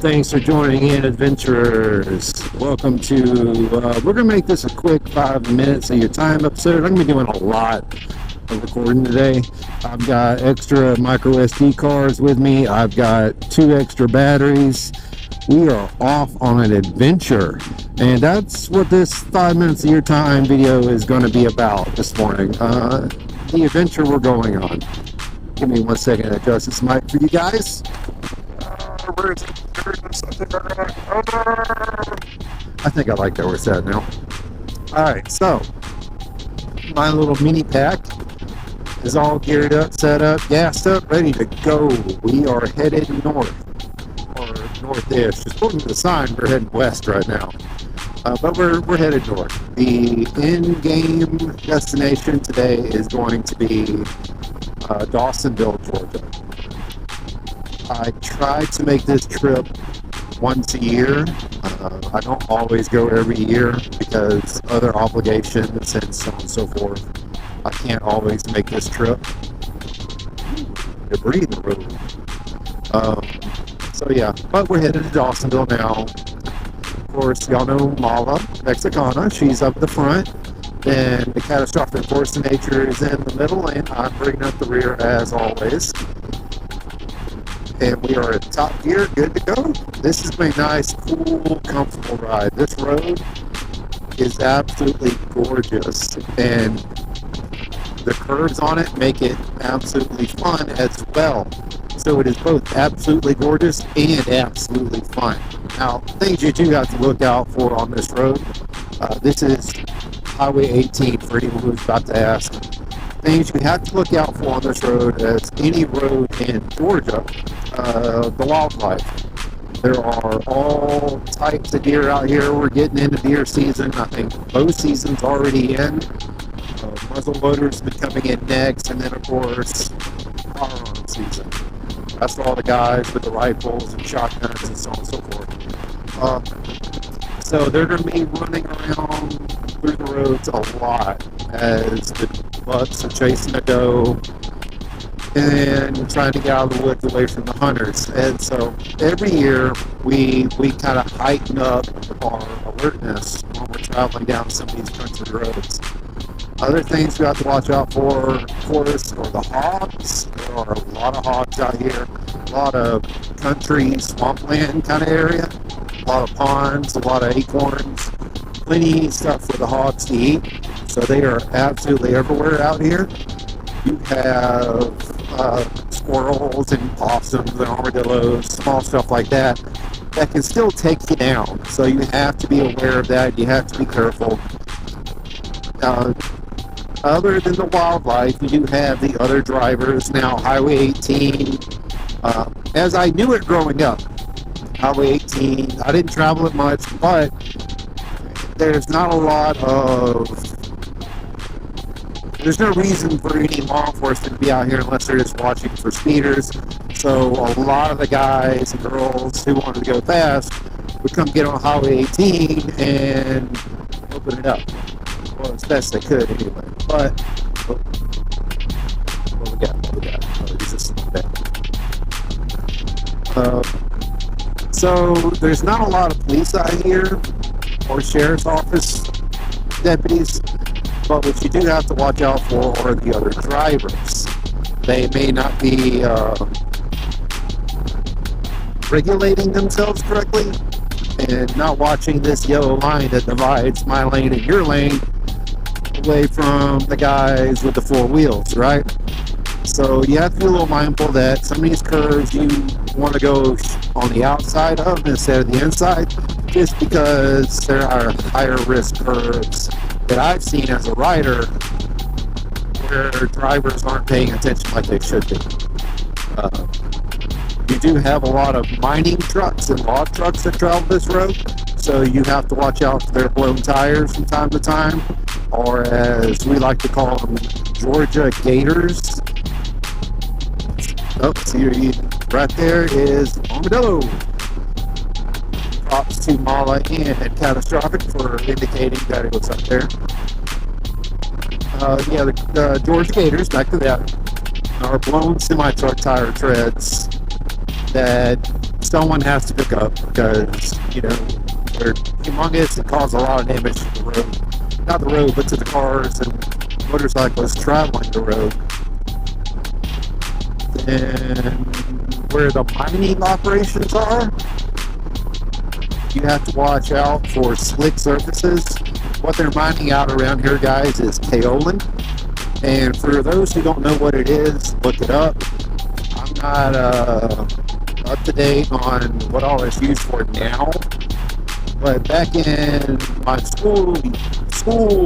Thanks for joining in, adventurers. Welcome to, we're going to make this a quick 5 minutes of your time episode. I'm going to be doing a lot of recording today. I've got extra micro SD cards with me. I've got 2 extra batteries. We are off on an adventure. And that's what this 5 minutes of your time video is going to be about this morning. The adventure we're going on. Give me 1 second to adjust this mic for you guys. Where is it? I think I like that we're set now. Alright, so my little mini pack is all geared up, set up, gassed up, ready to go. We are headed north, or north-ish. According to the sign, we're heading west right now. But we're headed north. The in-game destination today is going to be Dawsonville, Georgia. I try to make this trip once a year. I don't always go every year because other obligations and so on and so forth. I can't always make this trip. Debris in the road. So yeah, but we're headed to Dawsonville now. Of course, y'all know Mala Mexicana. She's up the front. Then the Catastrophic Force of Nature is in the middle, and I'm bringing up the rear as always. And we are at top gear, good to go. This is a nice, cool, comfortable ride. This road is absolutely gorgeous, and the curves on it make it absolutely fun as well. So it is both absolutely gorgeous and absolutely fun. Now, things you do have to look out for on this road. This is Highway 18 for anyone who's about to ask. Things you have to look out for on this road, as any road in Georgia, the wildlife. There are all types of deer out here. We're getting into deer season. I think bow season's already in. Muzzle loaders been coming in next, and then of course firearm season. That's all the guys with the rifles and shotguns and so on and so forth. So they're going to be running around through the roads a lot as the bucks are chasing a doe and trying to get out of the woods away from the hunters. And so every year we kind of heighten up our alertness when we're traveling down some of these country roads. Other things we have to watch out for, of course, are the hogs. There are a lot of hogs out here, a lot of country swampland kind of area, a lot of ponds, a lot of acorns, plenty of stuff for the hogs to eat. So they are absolutely everywhere out here. You have squirrels and possums and armadillos, small stuff like that, that can still take you down. So you have to be aware of that. You have to be careful. Other than the wildlife, you do have the other drivers. Now, Highway 18, as I knew it growing up, Highway 18, I didn't travel it much, but there's not a lot of... There's no reason for any law enforcement to be out here unless they're just watching for speeders. So a lot of the guys and girls who wanted to go fast would come get on Highway 18 and open it up. Well, as best they could anyway. But what we got? Oh, these are some bad. So there's not a lot of police out here or sheriff's office deputies. But what you do have to watch out for are the other drivers. They may not be regulating themselves correctly and not watching this yellow line that divides my lane and your lane away from the guys with the 4 wheels, right? So you have to be a little mindful that some of these curves you want to go on the outside of instead of the inside, just because there are higher risk curves that I've seen as a rider where drivers aren't paying attention like they should be. You do have a lot of mining trucks and log trucks that travel this road, so you have to watch out for their blown tires from time to time, or as we like to call them, Georgia Gators. Oh, see, right there is Armadillo. Props to Mala and Catastrophic for indicating that it was up there. Yeah, the Georgia Gators, back to that, are blown semi-truck tire treads that someone has to pick up because, they're humongous and cause a lot of damage to the road. Not the road, but to the cars and motorcyclists traveling the road. And where the mining operations are, you have to watch out for slick surfaces. What they're mining out around here, guys, is kaolin. And for those who don't know what it is, look it up. I'm not up to date on what all it's used for now. But back in my school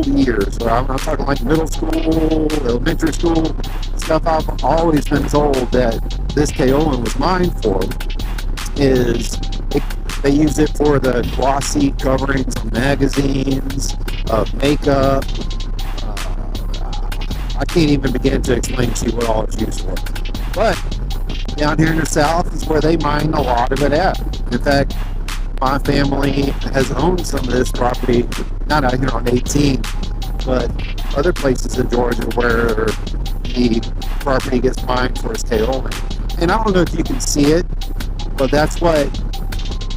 years, or I'm talking like middle school, elementary school, stuff I've always been told that this kaolin was mined for is they use it for the glossy coverings of magazines, of makeup. I can't even begin to explain to you what all it's used for. But down here in the South is where they mine a lot of it at. In fact, my family has owned some of this property, not out here on 18, but other places in Georgia where the property gets mined for its kaolin. And I don't know if you can see it, but that's what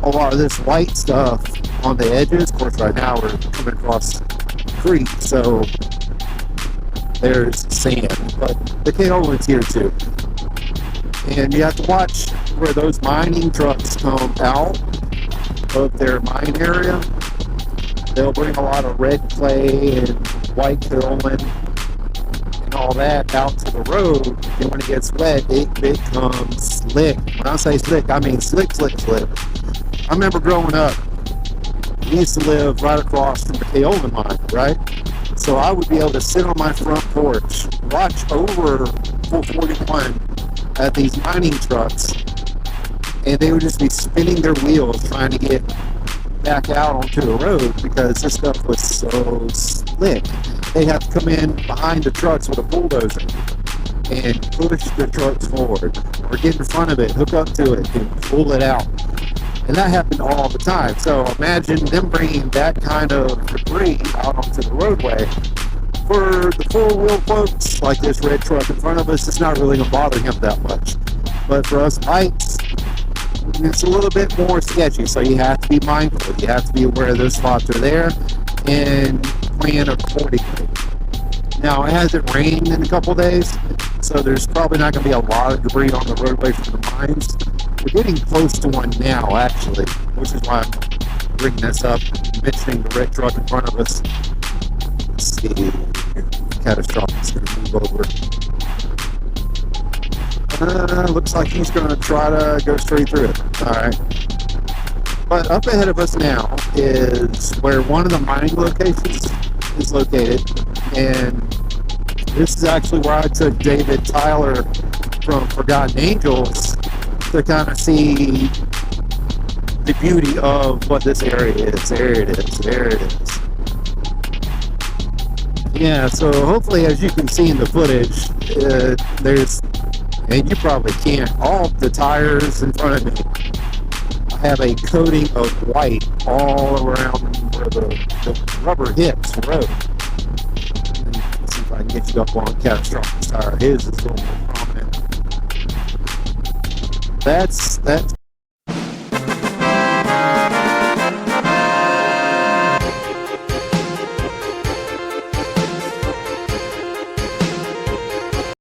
a lot of this white stuff on the edges. Of course, right now we're coming across the creek, so there's sand, but the kaolin's here too. And you have to watch where those mining trucks come out of their mine area. They'll bring a lot of red clay and white kaolin and all that out to the road, and when it gets wet, it becomes slick. When I say slick, I mean slick. I remember growing up, we used to live right across from the kaolin mine, right? So I would be able to sit on my front porch, watch over 441 at these mining trucks, and they would just be spinning their wheels trying to get back out onto the road because this stuff was so slick. They have to come in behind the trucks with a bulldozer and push the trucks forward, or get in front of it, hook up to it, and pull it out. And that happened all the time. So imagine them bringing that kind of debris out onto the roadway. For the four-wheel folks, like this red truck in front of us, it's not really going to bother him that much. But for us bikes, it's a little bit more sketchy. So you have to be mindful. You have to be aware those spots are there and plan accordingly. Now, it hasn't rained in a couple days, so there's probably not going to be a lot of debris on the roadway from the mines. We're getting close to one now, actually, which is why I'm bringing this up, mentioning the red truck in front of us. Let's see, Catastrophic is going to move over. Looks like he's going to try to go straight through it. All right. But up ahead of us now is where one of the mining locations is located, and this is actually where I took David Tyler from Forgotten Angels to kind of see the beauty of what this area is. There it is. Yeah, so hopefully, as you can see in the footage, there's, and you probably can't, all the tires in front of me have a coating of white all around where the rubber hits the road. Let's see if I can get you up on Catastrophic tire. His is a little more prominent. That's